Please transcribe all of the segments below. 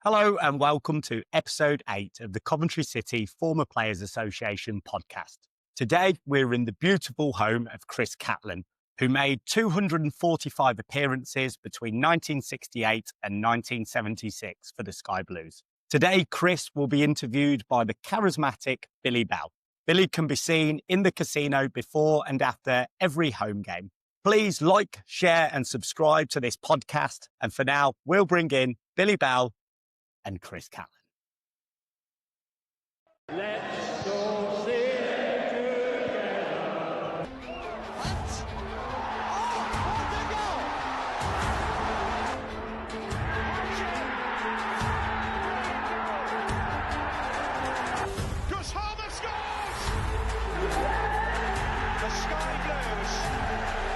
Hello and welcome to episode 8 of the Coventry City Former Players Association podcast. Today, we're in the beautiful home of Chris Cattlin, who made 245 appearances between 1968 and 1976 for the Sky Blues. Today, Chris will be interviewed by the charismatic Billy Bell. Billy can be seen in the casino before and after every home game. Please like, share and subscribe to this podcast. And for now, we'll bring in Billy Bell and Chris Cattlin. Let's go sing together. What? Oh, what a goal! Chris Hove scores! The Sky Blues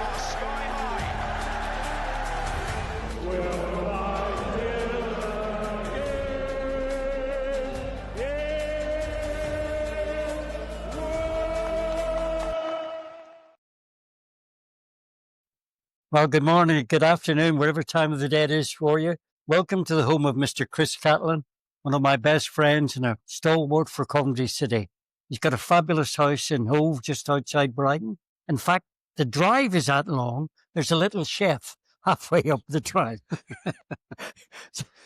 are sky high. Well, good morning, good afternoon, whatever time of the day it is for you. Welcome to the home of Mr. Chris Cattlin, one of my best friends and a stalwart for Coventry City. He's got a fabulous house in Hove, just outside Brighton. In fact, the drive is that long, there's a little chef halfway up the drive.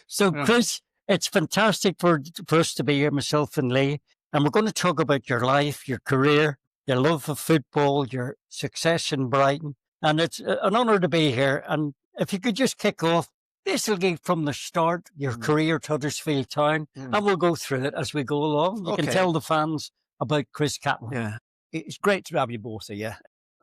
So, Chris, it's fantastic for us to be here, myself and Lee, and we're going to talk about your life, your career, your love of football, your success in Brighton. And it's an honour to be here. And if you could just kick off, basically from the start, your career to Huddersfield Town, and we'll go through it as we go along. You can tell the fans about Chris Cattlin. Yeah, it's great to have you both here.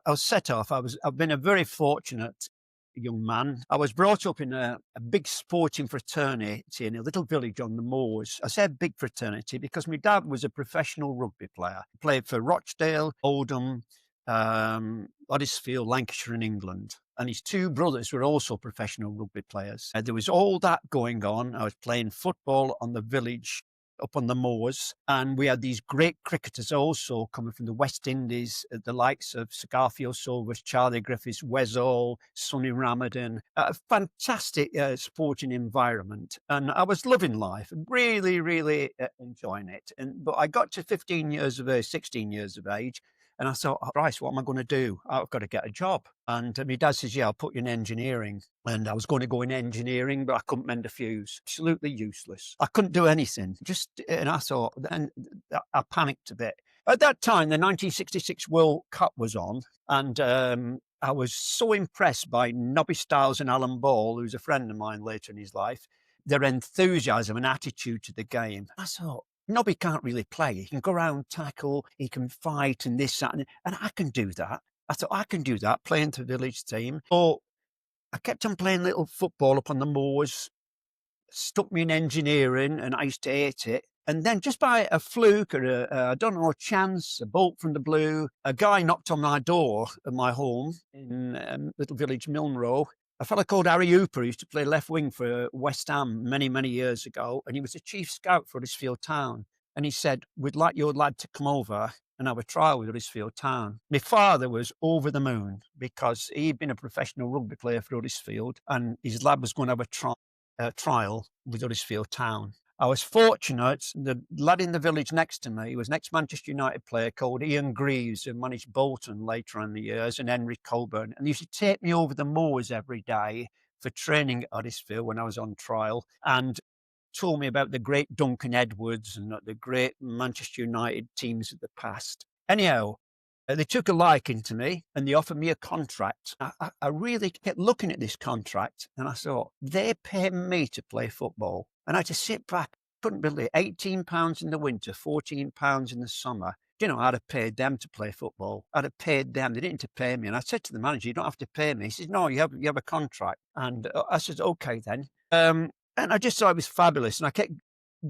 I was set off. I've been a very fortunate young man. I was brought up in a big sporting fraternity in a little village on the moors. I said big fraternity because my dad was a professional rugby player. He played for Rochdale, Oldham, Huddersfield, Lancashire in England. And his two brothers were also professional rugby players. There was all that going on. I was playing football on the village up on the moors. And we had these great cricketers also coming from the West Indies, the likes of Sir Garfield Sobers, Charlie Griffiths, Wes Hall, Sonny Ramadan. A fantastic sporting environment. And I was loving life, really, really enjoying it. But I got to 16 years of age, and I thought, oh, Christ, what am I going to do? I've got to get a job. And my dad says, yeah, I'll put you in engineering. And I was going to go in engineering, but I couldn't mend a fuse. Absolutely useless. I couldn't do anything. And I thought, and I panicked a bit. At that time, the 1966 World Cup was on. And I was so impressed by Nobby Stiles and Alan Ball, who's a friend of mine later in his life, their enthusiasm and attitude to the game. I thought, Nobby can't really play. He can go around, tackle, he can fight and this, that, and I can do that. I thought, I can do that, playing to the village team. So I kept on playing little football up on the moors, stuck me in engineering, and I used to hate it. And then just by a fluke or a chance, a bolt from the blue, a guy knocked on my door at my home in little village Milnrow. A fellow called Harry Hooper who used to play left wing for West Ham many, many years ago. And he was the chief scout for Huddersfield Town. And he said, we'd like your lad to come over and have a trial with Huddersfield Town. My father was over the moon because he'd been a professional rugby player for Huddersfield and his lad was going to have a trial with Huddersfield Town. I was fortunate. The lad in the village next to me was an ex-Manchester United player called Ian Greaves, who managed Bolton later on in the years, and Henry Colburn. And he used to take me over the moors every day for training at Huddersfield when I was on trial, and told me about the great Duncan Edwards and the great Manchester United teams of the past. Anyhow, they took a liking to me and they offered me a contract. I really kept looking at this contract and I thought, they pay me to play football. And I had to sit back, couldn't believe it. £18 in the winter, £14 in the summer. You know, I'd have paid them to play football. I'd have paid them. They didn't have to pay me. And I said to the manager, you don't have to pay me. He says, no, you have a contract. And I said, okay then. And I just thought it was fabulous. And I kept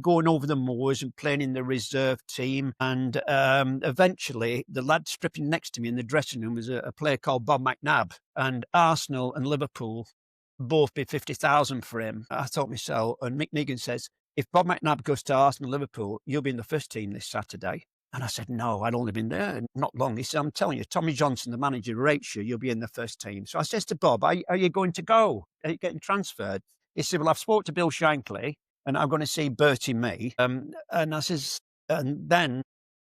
going over the moors and playing in the reserve team. And eventually, the lad stripping next to me in the dressing room was a player called Bob McNabb. And Arsenal and Liverpool both bid 50,000 for him. I thought myself, and Mick Negan says, if Bob McNabb goes to Arsenal Liverpool, you'll be in the first team this Saturday. And I said, no, I'd only been there not long. He said, I'm telling you, Tommy Johnson, the manager, rates you, you'll be in the first team. So I says to Bob, are you going to go? Are you getting transferred? He said, well, I've spoke to Bill Shankly. and I'm going to see Bertie Mee. And I says, and then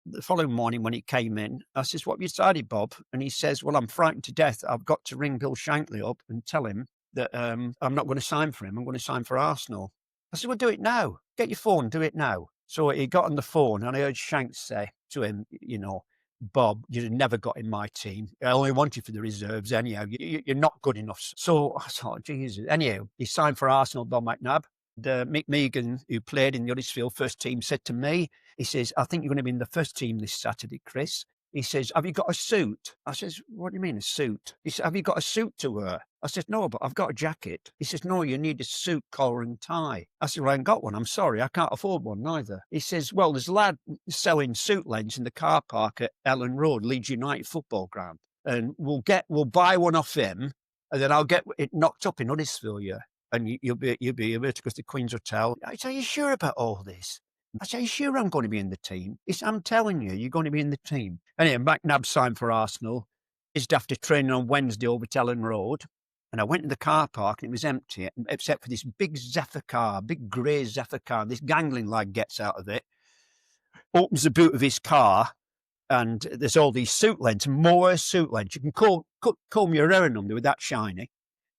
the following morning when he came in, I says, what have you decided, Bob? And he says, well, I'm frightened to death. I've got to ring Bill Shankly up and tell him that I'm not going to sign for him. I'm going to sign for Arsenal. I said, well, do it now. Get your phone, do it now. So he got on the phone and I heard Shanks say to him, you know, Bob, you've never got in my team. I only want you for the reserves anyhow. You're not good enough. So I thought, Jesus. Anyhow, he signed for Arsenal, Bob McNabb. Mick Megan, who played in the Huddersfield first team, said to me, he says, I think you're going to be in the first team this Saturday, Chris. He says, have you got a suit? I says, what do you mean a suit? He said, have you got a suit to wear? I said, no, but I've got a jacket. He says, no, you need a suit, collar and tie. I said, well, I ain't got one. I'm sorry. I can't afford one neither. He says, well, there's a lad selling suit lens in the car park at Ellen Road, Leeds United football ground. And we'll buy one off him and then I'll get it knocked up in Huddersfield, yeah. And you'll be able to go to the Queen's Hotel. I said, are you sure about all this? I said, are you sure I'm going to be in the team? He said, I'm telling you, you're going to be in the team. Anyway, McNabb signed for Arsenal. He's after training on Wednesday over at Ellen Road. And I went to the car park and it was empty, except for this big Zephyr car, big grey Zephyr car. This gangling lad gets out of it, opens the boot of his car, and there's all these suit lens, more suit lens. You can comb your hair in them, they were that shiny.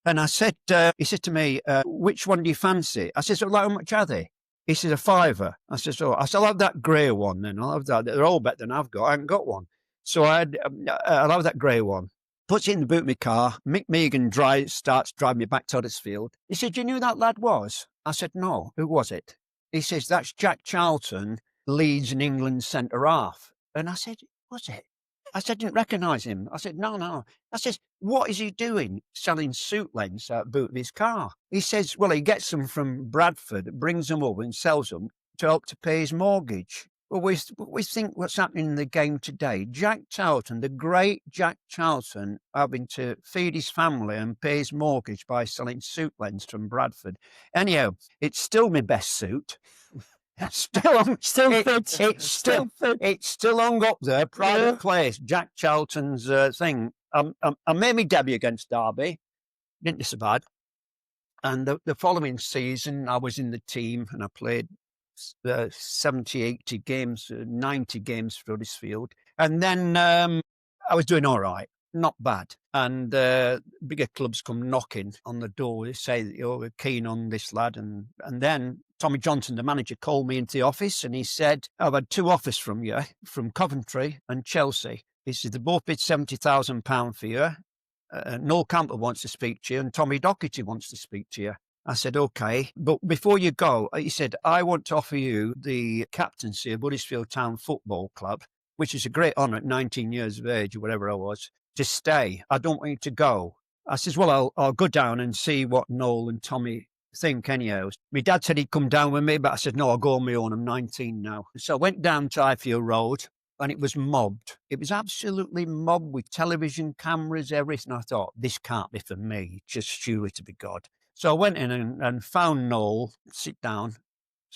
And I said, he said to me, which one do you fancy? I said, well, how much are they? He said, a £5. I said, oh, I'll have that grey one then. I'll have that. They're all better than I've got. I haven't got one. So I'll have that grey one. Puts it in the boot of my car. Mick Megan starts driving me back to Huddersfield. He said, you knew who that lad was? I said, no. Who was it? He says, that's Jack Charlton, Leeds and England centre-half. And I said, was it? I said, I didn't recognise him. I said, no. I said, what is he doing selling suit lens out the boot of his car? He says, well, he gets them from Bradford, brings them over and sells them to help to pay his mortgage. Well, we think what's happening in the game today. Jack Charlton, the great Jack Charlton, having to feed his family and pay his mortgage by selling suit lens from Bradford. Anyhow, it's still my best suit. It's still hung up there, private place, Jack Charlton's thing. I made my debut against Derby, didn't do so bad. And the following season, I was in the team and I played 70, 80 games, 90 games for Huddersfield. And then I was doing all right, not bad. And bigger clubs come knocking on the door. They say that you're keen on this lad. And then Tommy Johnson, the manager, called me into the office and he said, I've had 2 offers from you, from Coventry and Chelsea. He said, they both bid £70,000 for you. Noel Campbell wants to speak to you and Tommy Docherty wants to speak to you. I said, okay, but before you go, he said, I want to offer you the captaincy of Huddersfield Town Football Club, which is a great honour at 19 years of age or whatever I was, to stay. I don't want you to go. I says, well, I'll go down and see what Noel and Tommy think anyhow. My dad said he'd come down with me, but I said, no, I'll go on my own. I'm 19 now. So I went down to Highfield Road and it was mobbed. It was absolutely mobbed with television cameras, everything. I thought, this can't be for me. Just surely to be God. So I went in and found Noel, sit down,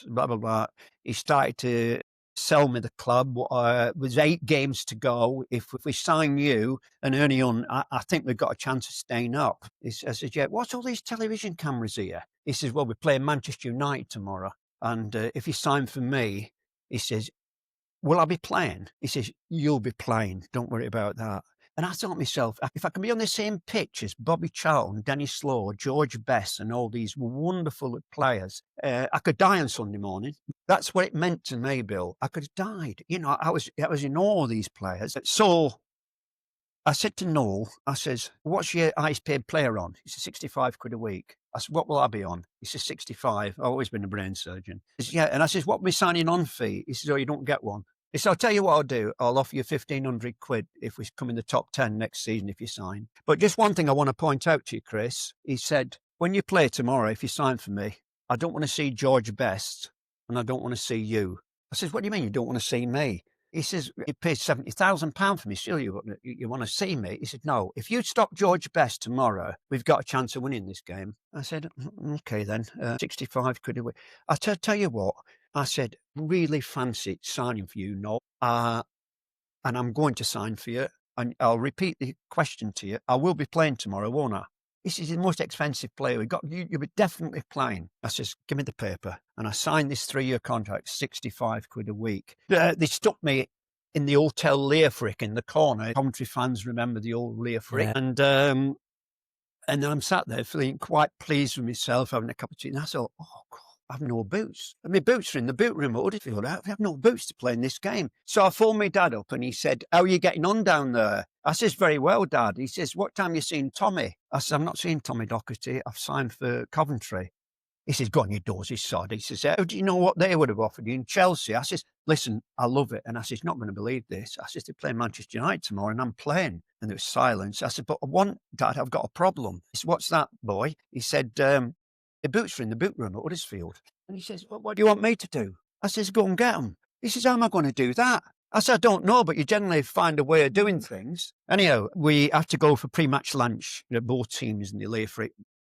blah, blah, blah. He started to sell me the club. There's 8 games to go. If we sign you and Ernie on, I think we've got a chance of staying up. I said, yeah, what's all these television cameras here? He says, well, we're playing Manchester United tomorrow. And if you sign for me, he says, will I be playing? He says, you'll be playing. Don't worry about that. And I thought to myself, if I can be on the same pitch as Bobby Charlton, Denny Slow, George Best, and all these wonderful players, I could die on Sunday morning. That's what it meant to me, Bill. I could have died. You know, I was in all these players. So I said to Noel, I says, what's your highest paid player on? He says, 65 quid a week. I said, what will I be on? He says, 65. I've always been a brain surgeon. He says, yeah. And I says, what will my signing on fee? He says, oh, you don't get one. He said, I'll tell you what I'll do. I'll offer you 1,500 quid if we come in the top 10 next season if you sign. But just one thing I want to point out to you, Chris. He said, when you play tomorrow, if you sign for me, I don't want to see George Best and I don't want to see you. I says, what do you mean you don't want to see me? He says, you paid £70,000 for me. Still, you want to see me? He said, no, if you stop George Best tomorrow, we've got a chance of winning this game. I said, okay then, 65 quid a week. I tell you what, I said, really fancy signing for you, Noel. And I'm going to sign for you. And I'll repeat the question to you. I will be playing tomorrow, won't I? This is the most expensive player we got. You were definitely playing. I says, give me the paper. And I signed this 3-year contract, 65 quid a week. They stuck me in the Hotel Leofric in the corner. Coventry fans remember the old Leofric. Yeah. And I'm sat there feeling quite pleased with myself, having a cup of tea. And I thought, oh, God, I have no boots. And my boots are in the boot room at Huddersfield. I have no boots to play in this game. So I phoned my dad up and he said, how are you getting on down there? I says, very well, Dad. He says, what time are you seeing Tommy? I said, I'm not seeing Tommy Docherty. I've signed for Coventry. He says, go on, you dozy sod. He says, how do you know what they would have offered you in Chelsea? I says, listen, I love it. And I says, not going to believe this. I says, they're playing Manchester United tomorrow and I'm playing. And there was silence. I said, but Dad, I've got a problem. He said, what's that, boy? He said, the boots are in the boot room at Huddersfield. And he says, well, what do you want me to do? I says, go and get them. He says, how am I going to do that? I said, I don't know, but you generally find a way of doing things. Anyhow, we had to go for pre-match lunch, both teams in the Leofric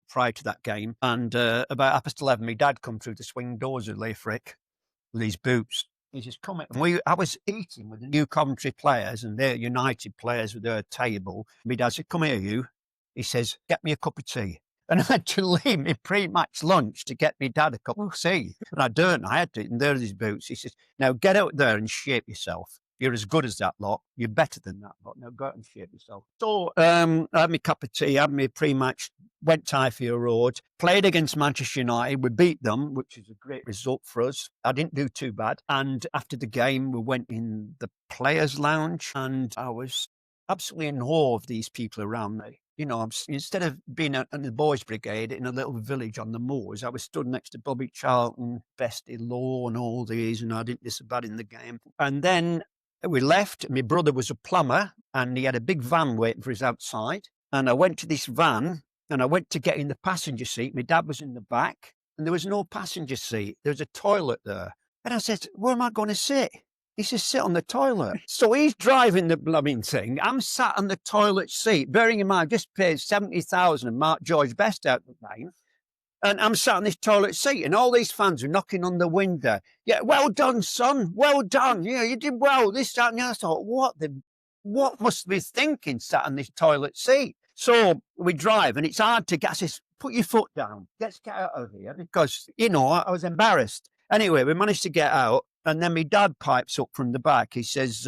prior to that game. And about 11:30, my dad come through the swing doors of Leofric with his boots. He just come in. I was eating with the new Coventry players and their United players with their table. My dad said, come here, you. He says, get me a cup of tea. And I had to leave my pre-match lunch to get my dad a cup of tea. And I had to, and there's his boots. He says, now get out there and shape yourself. You're as good as that lot. You're better than that lot. Now go out and shape yourself. So I had my cup of tea, had my pre-match, went to Highfield Road, played against Manchester United. We beat them, which is a great result for us. I didn't do too bad. And after the game, we went in the players' lounge and I was absolutely in awe of these people around me. You know, instead of being in the boys' brigade in a little village on the moors, I was stood next to Bobby Charlton, Bestie Law and all these, and I didn't do so bad in the game. And then we left. My brother was a plumber and he had a big van waiting for us outside. And I went to this van and I went to get in the passenger seat. My dad was in the back and there was no passenger seat. There was a toilet there. And I said, where am I going to sit? He says, sit on the toilet. So he's driving the blooming thing. I'm sat on the toilet seat, bearing in mind, I just paid 70,000 and Mark George Best out the game. And I'm sat on this toilet seat and all these fans are knocking on the window. Yeah, well done, son. Well done. Yeah, you did well. This, that, and the other. I thought, what must we be thinking sat on this toilet seat? So we drive and it's hard to get, I says, put your foot down. Let's get out of here. Because, you know, I was embarrassed. Anyway, we managed to get out. And then my dad pipes up from the back. He says,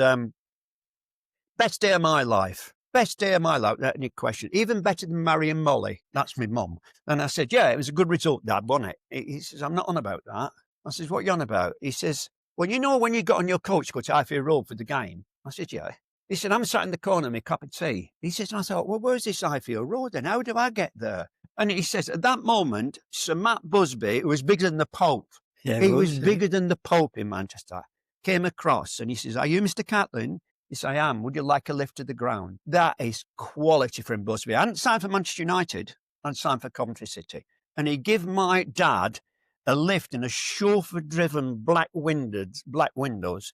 best day of my life. Best day of my life, without any question. Even better than marrying Molly. That's my mum. And I said, yeah, it was a good result, Dad, wasn't it? He says, I'm not on about that. I says, what are you on about? He says, well, you know when you got on your coach to go to Highfield Road for the game? I said, yeah. He said, I'm sat in the corner with my cup of tea. He says, and I thought, well, where's this Highfield Road then? How do I get there? And he says, at that moment, Sir Matt Busby, who was bigger than the Pope, he was bigger than the Pope in Manchester, came across and he says, are you Mr. Cattlin? He said, I am. Would you like a lift to the ground? That is quality from Busby. I hadn't signed for Manchester United. I'd signed for Coventry City. And he gave my dad a lift in a chauffeur-driven black windows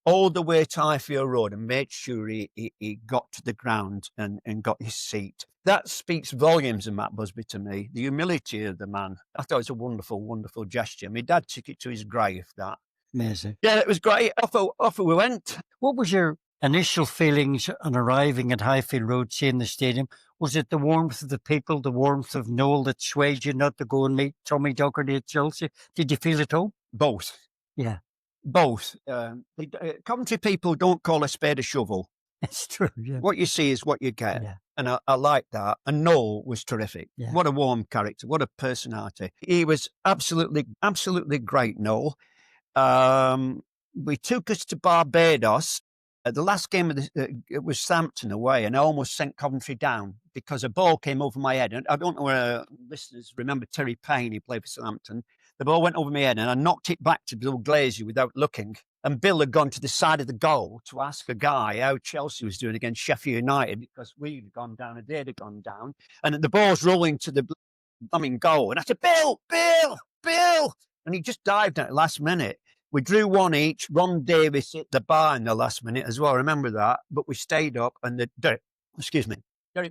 all the way to Highfield Road and made sure he got to the ground and got his seat. That speaks volumes of Matt Busby to me, the humility of the man. I thought it was a wonderful, wonderful gesture. My dad took it to his grave, that. Amazing. Yeah, it was great. Off we went. What was your initial feelings on arriving at Highfield Road, seeing the stadium? Was it the warmth of the people, the warmth of Noel that swayed you not to go and meet Tommy Docherty at Chelsea? Did you feel at home? Both. Yeah. Both. Coventry people don't call a spade a shovel. It's true, yeah. What you see is what you get. Yeah. And I like that. And Noel was terrific. Yeah. What a warm character. What a personality. He was absolutely great, Noel. We took us to Barbados. The last game it was Southampton away, and I almost sent Coventry down because a ball came over my head. And I don't know where listeners remember Terry Payne, he played for Southampton. The ball went over my head, and I knocked it back to Bill Glazier without looking. And Bill had gone to the side of the goal to ask a guy how Chelsea was doing against Sheffield United because we'd gone down and they'd gone down. And the ball's rolling to the goal. And I said, Bill! And he just dived at the last minute. We drew one each. Ron Davis hit the bar in the last minute as well. I remember that. But we stayed up and Derek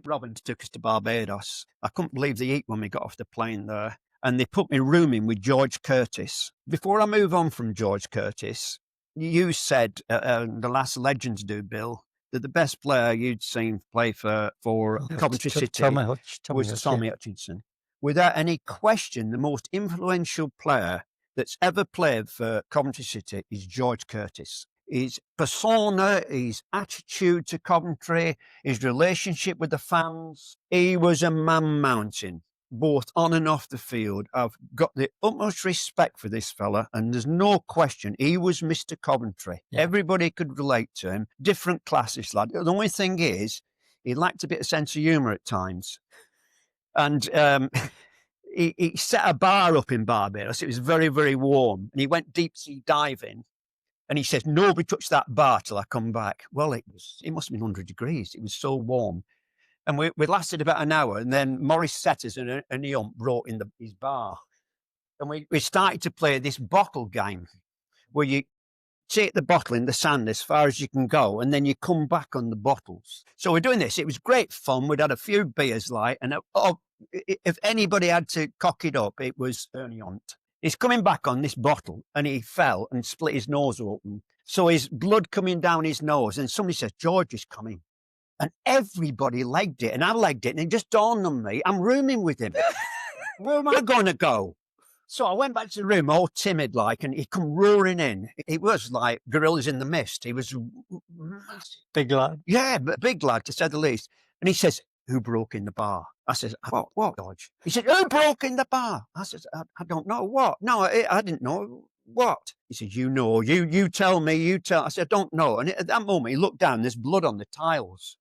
Robbins took us to Barbados. I couldn't believe the heat when we got off the plane there. And they put me rooming with George Curtis. Before I move on from George Curtis, you said, the last legends do, Bill, the best player you'd seen play for Coventry City Tommy was Hutch, Tommy Hutchinson. Without any question, the most influential player that's ever played for Coventry City is George Curtis. His persona, his attitude to Coventry, his relationship with the fans. He was a man mountain, both on and off the field. I've got the utmost respect for this fella, and there's no question he was Mr. Coventry. Yeah. Everybody could relate to him. Different classes, lad. The only thing is, he lacked a bit of sense of humour at times. And he set a bar up in Barbados. It was very, very warm. And he went deep sea diving. And he says, nobody touch that bar till I come back. Well, it must have been 100 degrees. It was so warm. And we lasted about an hour. And then Maurice Setters and a ump brought in his bar. And we started to play this bottle game where you take the bottle in the sand as far as you can go, and then you come back on the bottles. So we're doing this. It was great fun. We'd had a few beers, and if anybody had to cock it up, it was Ernie Hunt. He's coming back on this bottle, and he fell and split his nose open. So his blood coming down his nose, and somebody says, George is coming. And everybody legged it, and I legged it, and it just dawned on me, I'm rooming with him. Where am I going to go? So I went back to the room, all timid like, and he come roaring in. It was like gorillas in the mist. He was massive. Big lad. Yeah, but big lad, to say the least. And he says, who broke in the bar? I says, what, George? He said, who broke in the bar? I says, I don't know. What? No, I didn't know. What? He said, you know, you tell me, you tell. I said, I don't know. And at that moment, he looked down, there's blood on the tiles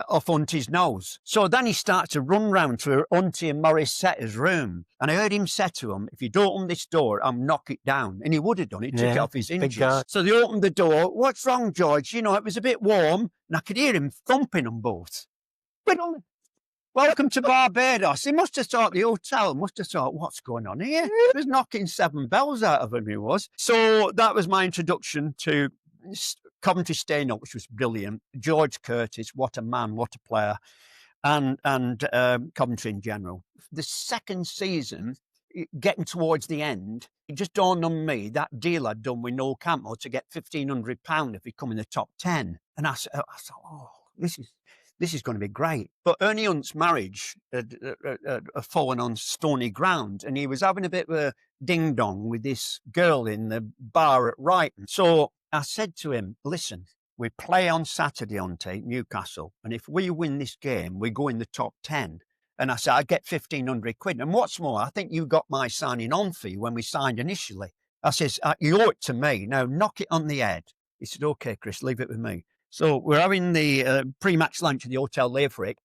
off Auntie's nose. So then he started to run round to Auntie and Maurice Setter's room. And I heard him say to him, if you don't open this door, I'll knock it down. And he would have done it, took it off his hinges. So they opened the door. What's wrong, George? You know, it was a bit warm. And I could hear him thumping them both. Welcome to Barbados. He must have thought, the hotel must have thought, what's going on here? He was knocking 7 bells out of him, he was. So that was my introduction to Coventry staying up, which was brilliant. George Curtis, what a man, what a player. And Coventry in general. The second season, getting towards the end, it just dawned on me that deal I'd done with Noel Campbell to get £1,500 if he come in the top 10. And I thought, oh, this is going to be great. But Ernie Hunt's marriage had fallen on stony ground, and he was having a bit of a ding-dong with this girl in the bar at Brighton. So I said to him, listen, we play on Saturday, Auntie, Newcastle, and if we win this game, we go in the top 10. And I said, I get £1,500. And what's more, I think you got my signing on fee when we signed initially. I says, you owe it to me. Now knock it on the head. He said, okay, Chris, leave it with me. So we're having the pre-match lunch at the Hotel Leofric,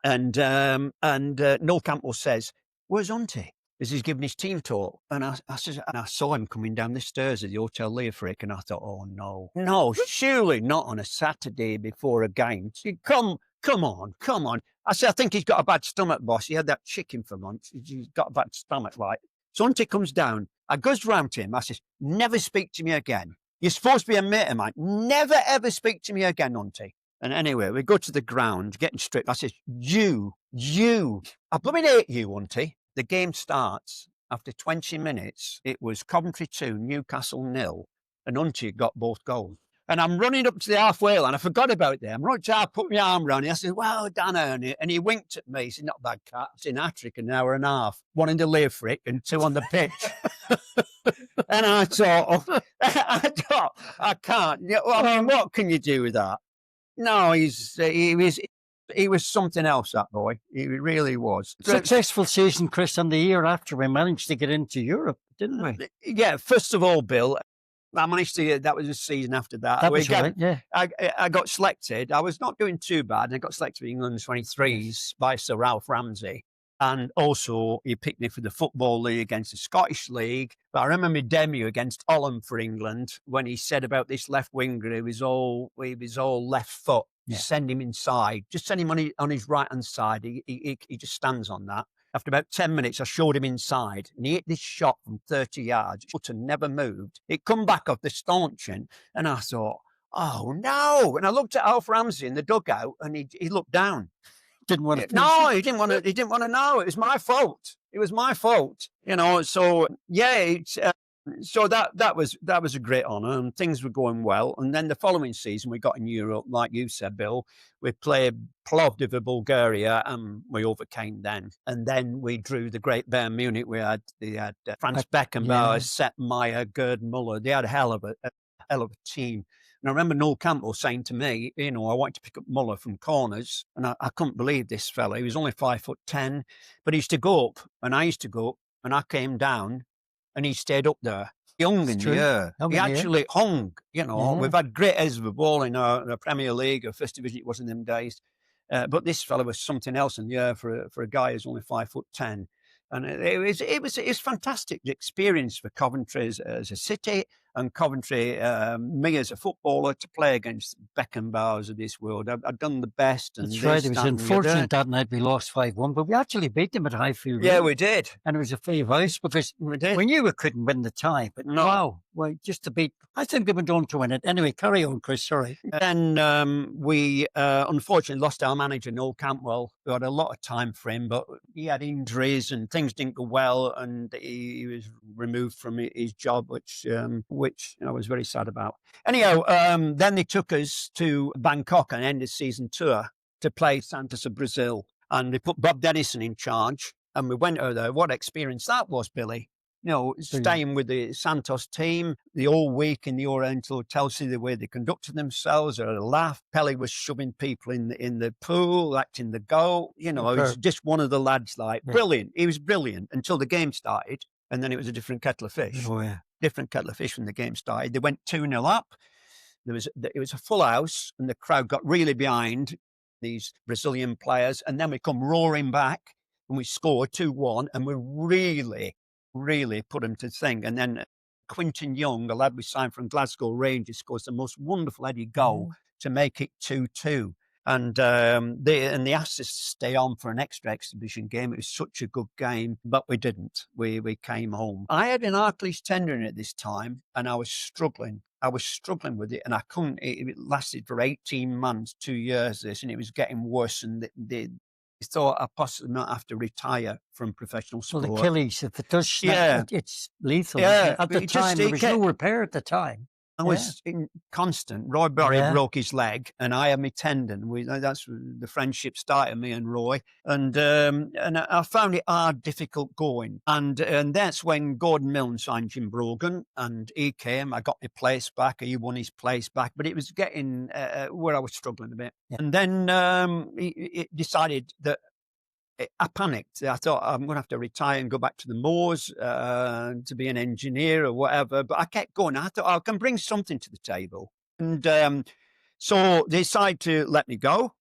and Noel Campbell says, where's Auntie? As he's giving his team talk. And I saw him coming down the stairs at the Hotel Leofric, and I thought, oh, no, surely not on a Saturday before a game. Said, come on. I said, I think he's got a bad stomach, boss. He had that chicken for lunch. He's got a bad stomach, like. So Auntie comes down. I goes round to him. I says, never speak to me again. You're supposed to be a mate of mine. Never, ever speak to me again, Auntie. And anyway, we go to the ground, getting stripped. I says, you, I blooming hate you, Auntie. The game starts. After 20 minutes, it was Coventry 2, Newcastle 0, and Auntie got both goals. And I'm running up to the halfway line. I forgot about that. I'm running to I put my arm around him. I said, well done, Ernie. And he winked at me. He said, not bad, cat. It's in hat-trick, an hour and a half. 1 in the Leofric and 2 on the pitch. And I thought, I can't. I mean, what can you do with that? No, he was something else, that boy. He really was. Successful season, Chris, and the year after we managed to get into Europe, didn't we? Yeah, first of all, Bill, I managed to, that was the season after that. That was right, yeah. I got selected. I was not doing too bad. I got selected for England 23s by Sir Ralph Ramsey. And also, he picked me for the Football League against the Scottish League. But I remember my debut against Holland for England when he said about this left winger, he was all left foot. Yeah. Send him inside. Just send him on his right-hand side. He just stands on that. After about 10 minutes, I showed him inside, and he hit this shot from 30 yards. But never moved. It come back off the stanchion, and I thought, oh, no. And I looked at Alf Ramsey in the dugout, and he looked down. Didn't want to. No, he didn't want to. He didn't want to know. It was my fault. It was my fault. You know. So yeah, So that was a great honour, and things were going well. And then the following season, we got in Europe, like you said, Bill. We played Plovdiv, Bulgaria, and we overcame them. And then we drew the great Bayern Munich. We had Franz Beckenbauer, Sepp Maier, Gerd Muller. They had a hell of a team. And I remember Noel Campbell saying to me, I wanted to pick up Muller from corners, and I couldn't believe this fella. He was only 5'10", but he used to go up, and I used to go up, and I came down. And he stayed up there, young in the air. He actually hung, We've had great heads of a ball in the Premier League or First Division, it was in them days. But this fella was something else in the air for a guy who's only 5'10". And it was fantastic experience for Coventry as a city, and Coventry, me as a footballer, to play against Beckenbauers of this world. I've done the best. And that's right. It was unfortunate that night we lost 5-1, but we actually beat them at Highfield. Yeah, we did. And it was a free voice because we knew we couldn't win the tie. But wow, just to beat, I think they went on to win it. Anyway, carry on, Chris. Sorry. Then we unfortunately lost our manager, Noel Campbell, who had a lot of time for him, but he had injuries and things didn't go well, and he was removed from his job, which I was very sad about. Anyhow, then they took us to Bangkok on an end of season tour to play Santos of Brazil, and they put Bob Dennison in charge, and we went over there. What experience that was, Billy. Staying with the Santos team the whole week in the Oriental Hotel, see the way they conducted themselves, or a laugh. Pelly was shoving people in the pool, acting the goal. He was just one of the lads, brilliant. He was brilliant until the game started, and then it was a different kettle of fish. Oh, yeah. Different kettle of fish when the game started. They went 2-0 up. It was a full house, and the crowd got really behind these Brazilian players, and then we come roaring back, and we scored 2-1, and we really put him to think. And then Quinton Young, a lad we signed from Glasgow Rangers, scores the most wonderful headed goal to make it 2-2. And they asked us to stay on for an extra exhibition game. It was such a good game, but we didn't. We came home. I had an Achilles tendon at this time, and I was struggling. With it, and I couldn't. It lasted for 18 months, 2 years. This, and it was getting worse. And they thought I possibly might have to retire from professional sport. Well, Achilles, if it does snap, it's lethal. Yeah, at the time, there was no repair at the time. I was in constant. Roy Barry broke his leg, and I had my tendon. That's the friendship started, me and Roy. And I found it hard, difficult going. And that's when Gordon Milne signed Jim Brogan, and he came. I got my place back. He won his place back, but it was getting where I was struggling a bit. Yeah. And then he decided that. I panicked. I thought I'm going to have to retire and go back to the moors to be an engineer or whatever. But I kept going. I thought I can bring something to the table. And so they decided to let me go.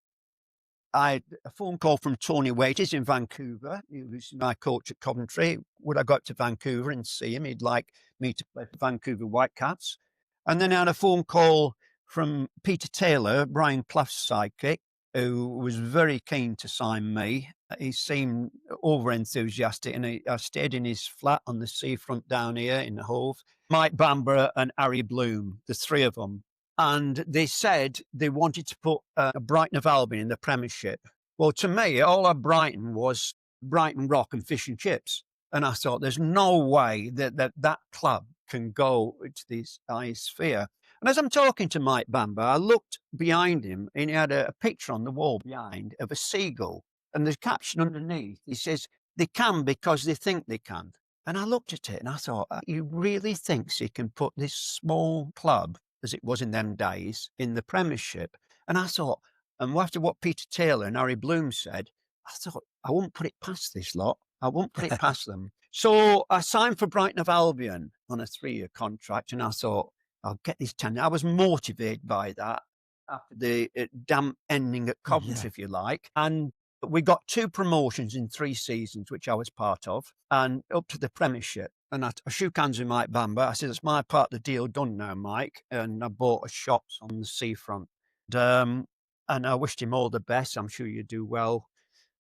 I had a phone call from Tony Waiters in Vancouver. He was my coach at Coventry. Would I go up to Vancouver and see him? He'd like me to play for Vancouver Whitecaps. And then I had a phone call from Peter Taylor, Brian Clough's sidekick, who was very keen to sign me. He seemed over-enthusiastic, and I stayed in his flat on the seafront down here in Hove. Mike Bamber and Harry Bloom, the three of them. And they said they wanted to put Brighton of Albion in the Premiership. Well, to me, all of Brighton was Brighton Rock and fish and chips. And I thought, there's no way that club can go to this highest sphere. And as I'm talking to Mike Bamber, I looked behind him, and he had a picture on the wall behind of a seagull. And the caption underneath, he says, they can because they think they can. And I looked at it and I thought, he really thinks he can put this small club, as it was in them days, in the Premiership. And I thought, and after what Peter Taylor and Harry Bloom said, I thought, I won't put it past this lot. I won't put it past them. So I signed for Brighton of Albion on a 3-year contract, and I thought, I'll get this tender. I was motivated by that after the damp ending at Coventry, if you like. And we got 2 promotions in 3 seasons, which I was part of, and up to the Premiership. And I shook hands with Mike Bamber. I said, it's my part of the deal done now, Mike. And I bought a shops on the seafront. And I wished him all the best. I'm sure you do well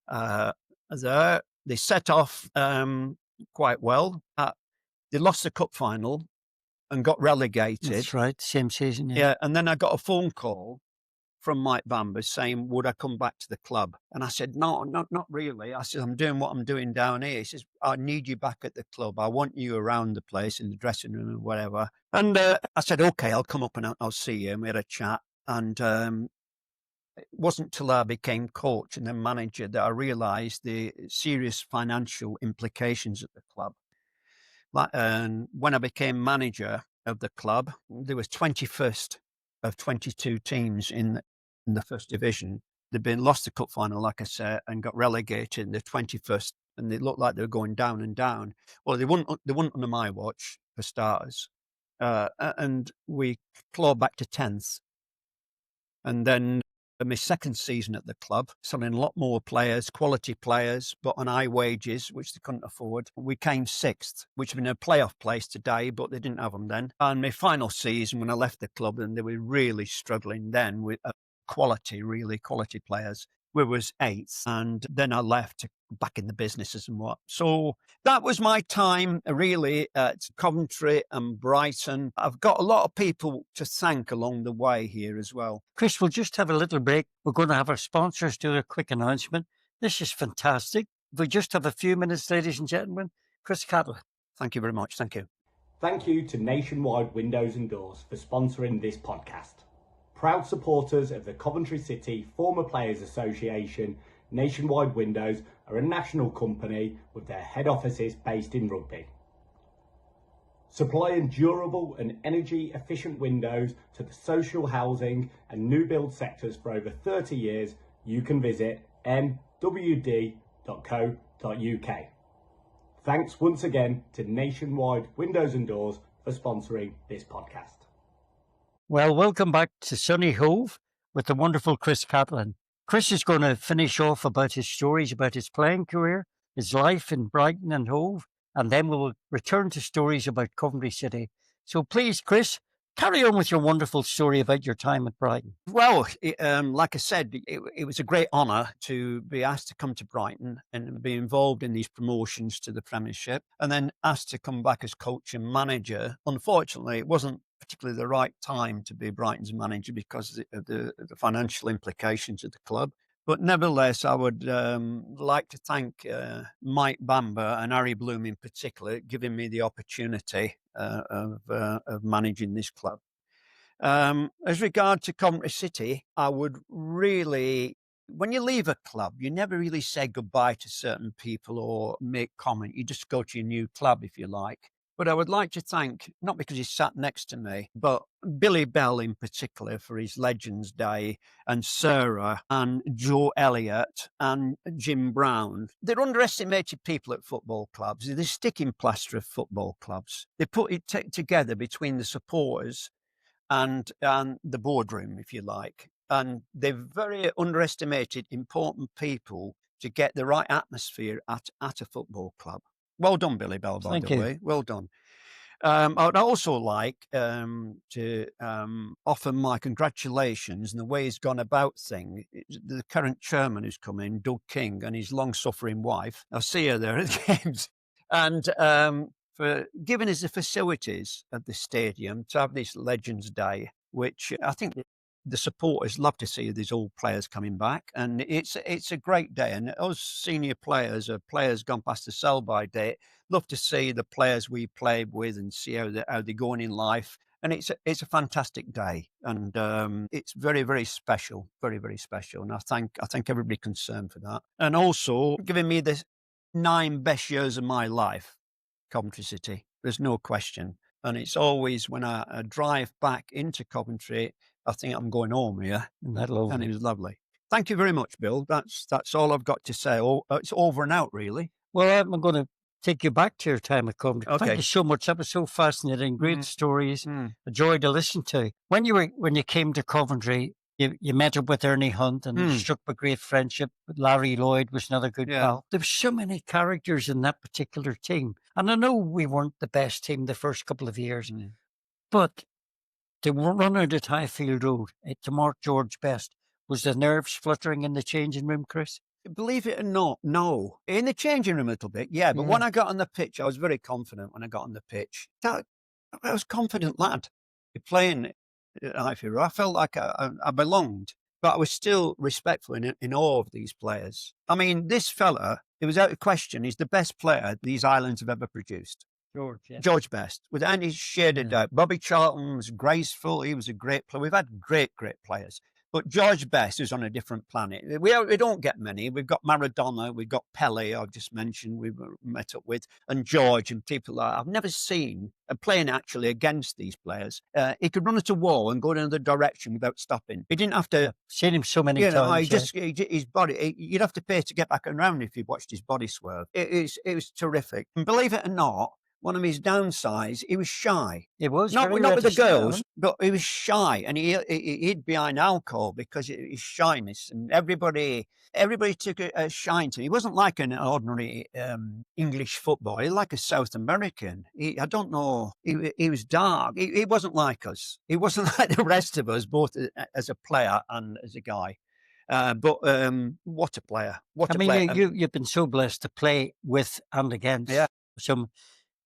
there. They set off quite well. They lost the cup final and got relegated. That's right, same season. Yeah, and then I got a phone call from Mike Bamber saying, would I come back to the club? And I said, no, not really. I said, I'm doing what I'm doing down here. He says, I need you back at the club. I want you around the place in the dressing room and whatever. And I said, okay, I'll come up and I'll see you. And we had a chat. And it wasn't till I became coach and then manager that I realised the serious financial implications of the club. And when I became manager of the club, there was 21st of 22 teams in the first division. They'd been lost the cup final, like I said, and got relegated in the 21st, and they looked like they were going down and down. Well, they weren't under my watch, for starters. And we clawed back to 10th. And then in my second season at the club, selling a lot more players, quality players, but on high wages, which they couldn't afford. We came 6th, which would have been a playoff place today, but they didn't have them then. And my final season, when I left the club, and they were really struggling then with really quality players. We was 8th, and then I left back in the businesses and what. So that was my time really at Coventry and Brighton. I've got a lot of people to thank along the way here as well. Chris, we'll just have a little break. We're going to have our sponsors do a quick announcement. This is fantastic. We just have a few minutes, ladies and gentlemen. Chris Cattlin. Thank you very much. Thank you. Thank you to Nationwide Windows and Doors for sponsoring this podcast. Proud supporters of the Coventry City Former Players Association, Nationwide Windows are a national company with their head offices based in Rugby. Supplying durable and energy efficient windows to the social housing and new build sectors for over 30 years, you can visit nwd.co.uk. Thanks once again to Nationwide Windows and Doors for sponsoring this podcast. Well, welcome back to sunny Hove with the wonderful Chris Cattlin. Chris is going to finish off about his stories about his playing career, his life in Brighton and Hove, and then we will return to stories about Coventry City. So please, Chris, carry on with your wonderful story about your time at Brighton. Well, like I said, it was a great honour to be asked to come to Brighton and be involved in these promotions to the Premiership, and then asked to come back as coach and manager. Unfortunately, it wasn't particularly the right time to be Brighton's manager because of the financial implications of the club. But nevertheless, I would like to thank Mike Bamber and Harry Bloom in particular, giving me the opportunity of managing this club. As regard to Coventry City, I would really, when you leave a club, you never really say goodbye to certain people or make comment. You just go to your new club, if you like. But I would like to thank, not because he sat next to me, but Billy Bell in particular for his Legends Day, and Sarah and Joe Elliott and Jim Brown. They're underestimated people at football clubs. They're the sticking plaster of football clubs. They put it together between the supporters and the boardroom, if you like. And they're very underestimated, important people to get the right atmosphere at a football club. Well done, Billy Bell, by the way. Well done. I would also like to offer my congratulations and the way he's gone about things. The current chairman who's come in, Doug King, and his long-suffering wife. I see her there at the games. And for giving us the facilities at the stadium to have this Legends Day, which I think the supporters love to see these old players coming back, and it's a great day. And us senior players or players gone past the sell-by date, love to see the players we played with and see how they're going in life. And it's a fantastic day, and it's very, very special, very, very special. And I thank everybody concerned for that, and also giving me the 9 best years of my life, Coventry City. There's no question. And it's always when I drive back into Coventry, I think I'm going home here. Isn't that lovely? And it was lovely. Thank you very much, Bill. That's all I've got to say. It's over and out, really. Well, I'm going to take you back to your time at Coventry. Okay. Thank you so much. That was so fascinating. Great stories. A joy to listen to. When you came to Coventry, you met up with Ernie Hunt and struck up a great friendship. Larry Lloyd was another good pal. There were so many characters in that particular team. And I know we weren't the best team the first couple of years, but the run out at Highfield Road to Mark George Best, was the nerves fluttering in the changing room, Chris? Believe it or not, no. In the changing room a little bit, yeah. But when I got on the pitch, I was very confident when I got on the pitch. I was a confident lad. Playing at Highfield Road, I felt like I belonged. but I was still respectful and in awe of these players. I mean, this fella, it was out of question, he's the best player these islands have ever produced. George, yeah. George Best, without any shade of doubt. Bobby Charlton was graceful. He was a great player. We've had great players. But George Best is on a different planet. We don't get many. We've got Maradona, we've got Pele, I've just mentioned, we've met up with, and George and people like that. I've never seen a playing actually against these players. He could run at a wall and go in another direction without stopping. He didn't have to. Seen him so many times. His body, you'd have to pay to get back around if you watched his body swerve. It was terrific. And believe it or not, one of his downsides, he was shy. It was not very with the reticent, girls, but he was shy, and he hid behind alcohol because of his shyness. And everybody took a shine to him. He wasn't like an ordinary English footballer. He was like a South American. I don't know. He was dark. He wasn't like us. He wasn't like the rest of us, both as a player and as a guy. But what a player! What a player! You've been so blessed to play with and against some.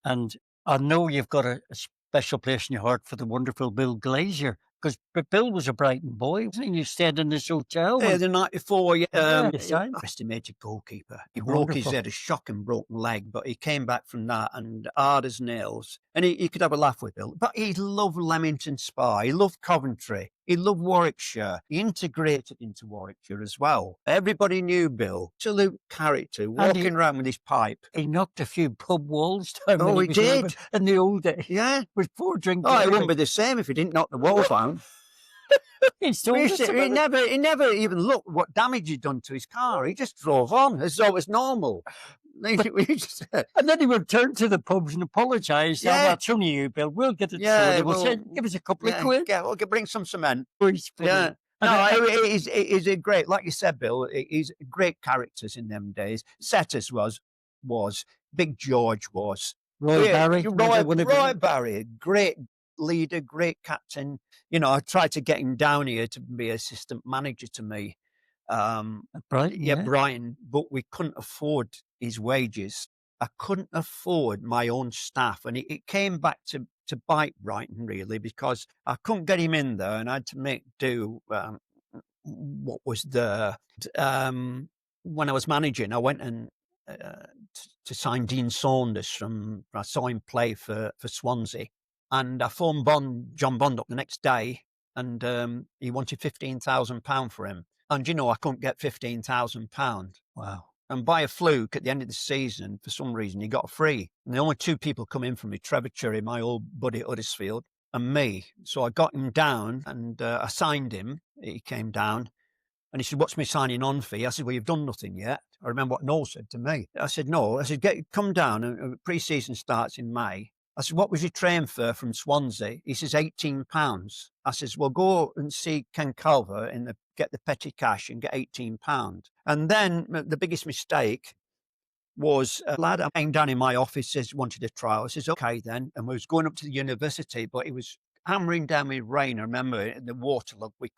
And I know you've got a special place in your heart for the wonderful Bill Glazier, because Bill was a Brighton boy, wasn't he? You stayed in this hotel. The night before, time. Estimated goalkeeper. He broke his head, a shocking broken leg, but he came back from that and hard as nails. And he could have a laugh with Bill. But he loved Leamington Spa. He loved Coventry. He loved Warwickshire. He integrated into Warwickshire as well. Everybody knew Bill. Absolute character, walking around with his pipe. He knocked a few pub walls down. Oh, he did. In the old days. Yeah. With 4 drinks. Oh, it wouldn't be the same if he didn't knock the wall down. He never even looked what damage he'd done to his car. He just drove on as though it was normal. And then he would turn to the pubs and apologise. Yeah. That's only you, Bill. We'll get it sorted. We'll say, give us a couple of quid. Yeah, we'll bring some cement. Yeah. No, he's a great, like you said, Bill, he's great characters in them days. Setters was, Big George was. Roy Barry, great leader, great captain. You know, I tried to get him down here to be assistant manager to me. Brighton, but we couldn't afford his wages. I couldn't afford my own staff, and it came back to bite Brighton really, because I couldn't get him in there, and I had to make do what was there. When I was managing, I went and to sign Dean Saunders I saw him play for Swansea, and I phoned John Bond up the next day, and he wanted £15,000 for him. And, you know, I couldn't get £15,000. Wow. And by a fluke, at the end of the season, for some reason, he got free. And the only 2 people come in from me, Trevor Cherry, my old buddy at Huddersfield, and me. So I got him down and I signed him. He came down and he said, "What's my signing on fee?" I said, "Well, you've done nothing yet." I remember what Noel said to me. I said, "No." I said, "Come down. And pre-season starts in May." I said, "What was your train fare from Swansea?" He says, £18. I says, "Well, go and see Ken Culver get the petty cash and get £18. And then the biggest mistake was a lad that came down in my office, says, wanted a trial. I says, "Okay then." And we was going up to the university, but it was hammering down with rain. I remember in the waterlogged, we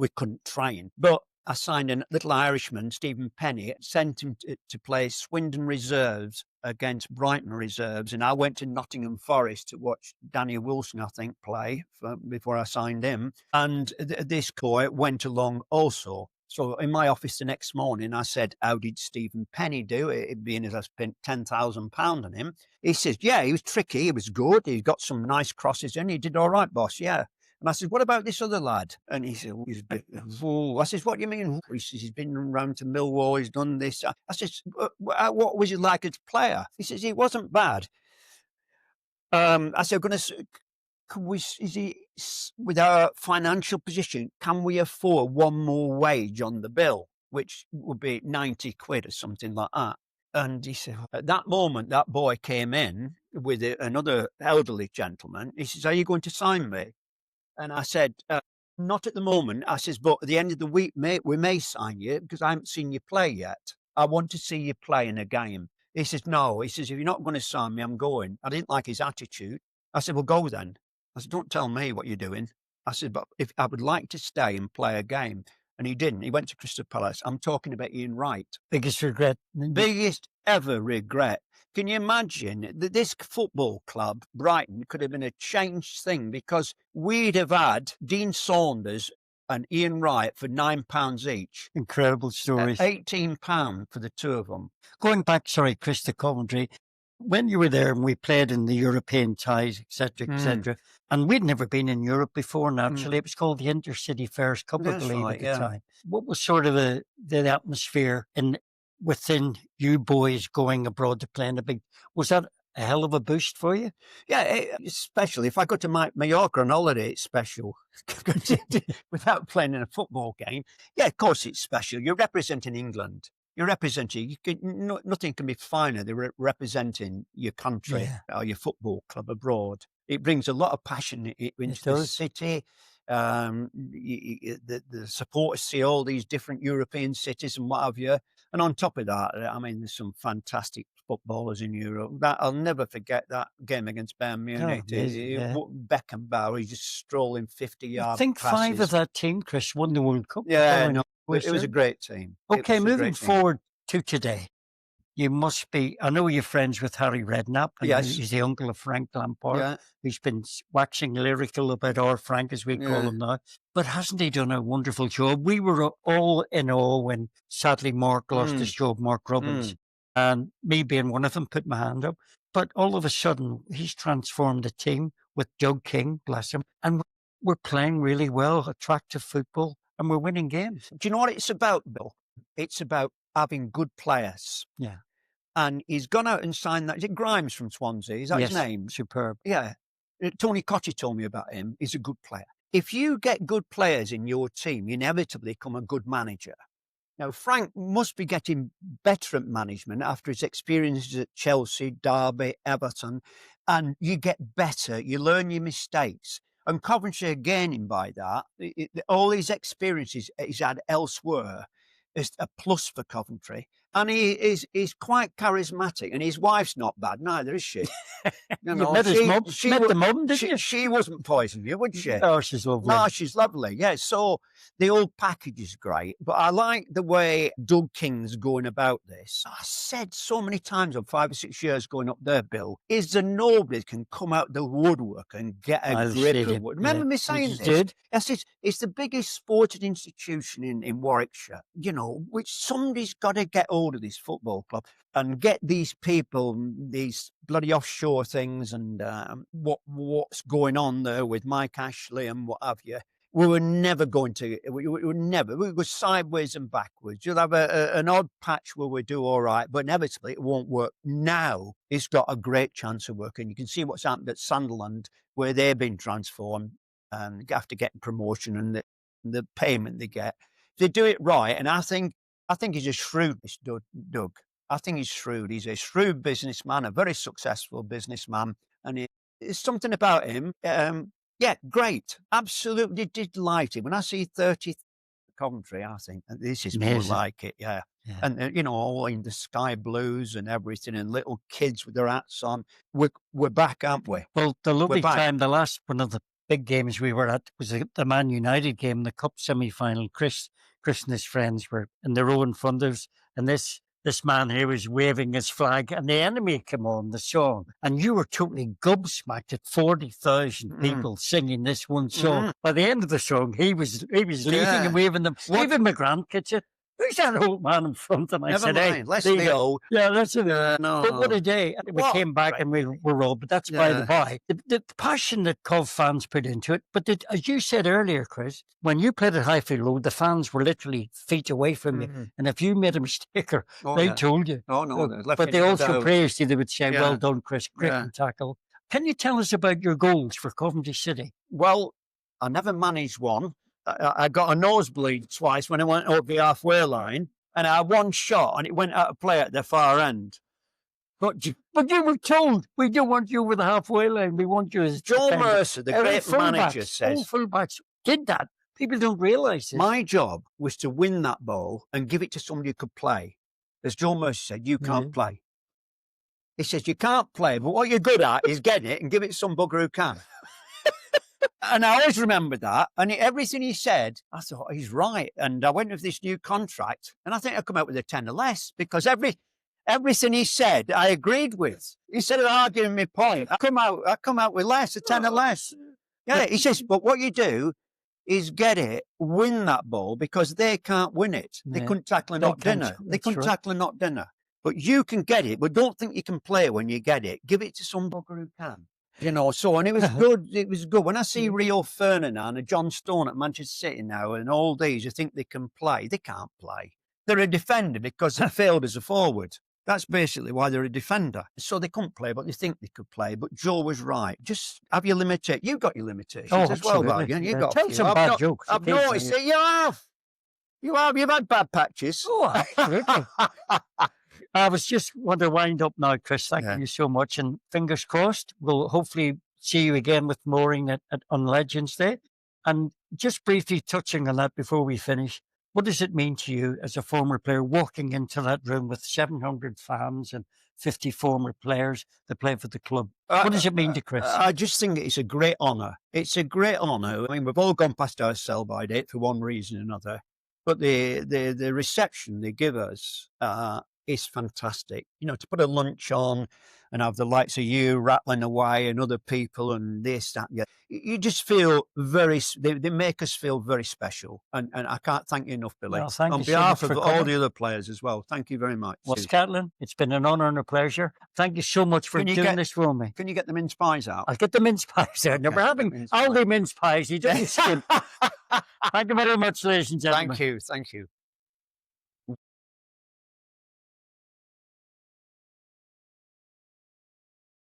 couldn't train. But I signed a little Irishman, Stephen Penny, sent him to play Swindon reserves against Brighton reserves. And I went to Nottingham Forest to watch Danny Wilson, I think, play before I signed him. And this boy went along also. So in my office the next morning, I said, "How did Stephen Penny do it, being as I spent £10,000 on him?" He says, "Yeah, he was tricky. He was good. He got some nice crosses in. He did all right, boss. Yeah." And I said, "What about this other lad?" And he said, "He's a bit." I said, "What do you mean?" He says, "He's been round to Millwall. He's done this." I said, "What was he like as a player?" He says, "He wasn't bad." I said, with our financial position, can we afford one more wage on the bill, which would be 90 quid or something like that? And he said, at that moment, that boy came in with another elderly gentleman. He says, "Are you going to sign me?" And I said, "Not at the moment." I says, "But at the end of the week, mate, we may sign you because I haven't seen you play yet. I want to see you play in a game." He says, "No." He says, "If you're not going to sign me, I'm going." I didn't like his attitude. I said, "Well, go then." I said, "Don't tell me what you're doing." I said, "But if I would like to stay and play a game." And he didn't. He went to Crystal Palace. I'm talking about Ian Wright. Biggest regret. Biggest ever regret. Can you imagine that this football club, Brighton, could have been a changed thing, because we'd have had Dean Saunders and Ian Wright for £9 each. Incredible stories. £18 for the two of them. Going back, sorry, Chris, to Coventry, when you were there and we played in the European ties, etc., and we'd never been in Europe before, naturally. It was called the Intercity Fairs Cup, I believe, at the time. What was sort of the atmosphere within you boys going abroad to play in a big... Was that a hell of a boost for you? Yeah, especially if I go to Mallorca on holiday, it's special. Without playing in a football game. Yeah, of course it's special. You're representing England. You're representing, nothing can be finer than representing your country or your football club abroad. It brings a lot of passion into the city. The supporters see all these different European cities and what have you. And on top of that, I mean, there's some fantastic footballers in Europe. I'll never forget that game against Bayern Munich. Beckenbauer, he's just strolling 50-yard I think passes. 5 of that team, Chris, won the World Cup. Yeah, no, it was a great team. Okay, moving forward to today. You must be, I know you're friends with Harry Redknapp. Yes. He's the uncle of Frank Lampard. He's been waxing lyrical about our Frank, as we call him now. But hasn't he done a wonderful job? We were all in awe when, sadly, Mark lost his job, Mark Robbins. And me being one of them, put my hand up. But all of a sudden, he's transformed the team with Doug King, bless him. And we're playing really well, attractive football, and we're winning games. Do you know what it's about, Bill? It's about having good players. Yeah. And he's gone out and signed that. Is it Grimes from Swansea? Is that his name? Superb. Yeah. Tony Cotty told me about him. He's a good player. If you get good players in your team, you inevitably become a good manager. Now, Frank must be getting better at management after his experiences at Chelsea, Derby, Everton, and you get better. You learn your mistakes. And Coventry are gaining by that. All his experiences he's had elsewhere is a plus for Coventry. And he's quite charismatic. And his wife's not bad, neither is she. You met his mum? Met the mum, didn't you? She wasn't poisoning you, would she? Oh, she's lovely. No, she's lovely. Yeah, so the whole package is great. But I like the way Doug King's going about this. I said so many times on 5 or 6 years going up there, Bill, is there nobody can come out the woodwork and get a grip of it. Remember me saying this? Yes, it's the biggest sporting institution in Warwickshire, you know, which somebody's got to get hold of this football club and get these people, these bloody offshore things and what's going on there with Mike Ashley and what have you. We were never going to, we go sideways and backwards. You'll have an odd patch where we do all right, but inevitably it won't work. Now it's got a great chance of working. You can see what's happened at Sunderland, where they've been transformed and after getting promotion and the payment they get. If they do it right, and I think he's a shrewd, Doug. I think he's shrewd. He's a shrewd businessman, a very successful businessman. And it's something about him. Yeah, great. Absolutely delighted. When I see 30 Coventry, I think this is more like it. Yeah. And, you know, all in the sky blues and everything and little kids with their hats on. We're back, aren't we? Well, the lovely time, the last one of the big games we were at was the Man United game, the Cup semi-final. Chris and his friends were in the row in front of us, and this man here was waving his flag, and the enemy came on the song, and you were totally gobsmacked at 40,000 people singing this one song. By the end of the song, he was leading and waving them. Even my grandkids said, "Who's that old man in front?" And I said, "Hey, let's be old." Yeah, that's it. No. But what a day. We came back and we were all, but that's by the by. The passion that Cov fans put into it. But as you said earlier, Chris, when you played at Highfield Road, the fans were literally feet away from you. And if you made a mistake, they told you. Oh, no. But they also praised you. They would say, "Well done, Chris. Great and tackle." Can you tell us about your goals for Coventry City? Well, I never managed one. I got a nosebleed twice when I went over the halfway line, and I had one shot, and it went out of play at the far end. But you were told, "We don't want you over the halfway line. We want you as Joe Mercer, the great manager, says." All fullbacks did that. People don't realise this. My job was to win that ball and give it to somebody who could play. As Joe Mercer said, "You can't play." He says, "You can't play, but what you're good at is getting it and give it to some bugger who can." And I always remembered that. And everything he said, I thought, he's right. And I went with this new contract. And I think I come out with a 10 or less because everything he said, I agreed with. Instead of arguing my point, I come out with less, a 10 or less. Yeah, he says, but what you do is get it, win that ball, because they can't win it. They Yeah. couldn't tackle a They not can't, dinner. They that's couldn't right. tackle a not dinner. But you can get it, but don't think you can play when you get it. Give it to some bugger who can. So, and it was good. It was good. When I see Rio Ferdinand and John Stone at Manchester City now and all these, you think they can play. They can't play. They're a defender because they failed as a forward. That's basically why they're a defender. So they couldn't play, but they think they could play. But Joe was right. Just have your limitations. You've got your limitations as well, absolutely. Barry. You've Yeah, got a tell few. some bad jokes I've noticed occasionally. it. You have. You have. You've had bad patches. Oh, absolutely. I was just want to wind up now, Chris. Thank Yeah. you so much. And fingers crossed, we'll hopefully see you again with Mooring on Legends Day. And just briefly touching on that before we finish, what does it mean to you as a former player walking into that room with 700 fans and 50 former players that play for the club? What does it mean to Chris? I just think it's a great honour. It's a great honour. I mean, we've all gone past our sell-by date for one reason or another. But the reception they give us is fantastic. To put a lunch on and have the likes of you rattling away and other people and this, that, yeah. You just feel they make us feel very special. And I can't thank you enough, Billy. Well, thank On you so behalf much of for all coming. the other players as well. Thank you very much. Well, Catlin, it's been an honour and a pleasure. Thank you so much for Can you doing get- this for me. Can you get the mince pies out? I'll get the mince pies out. Now, Okay, we're the having mince Aldi mince pies. You don't skimp. Thank you very much, ladies and gentlemen. Thank you. Thank you.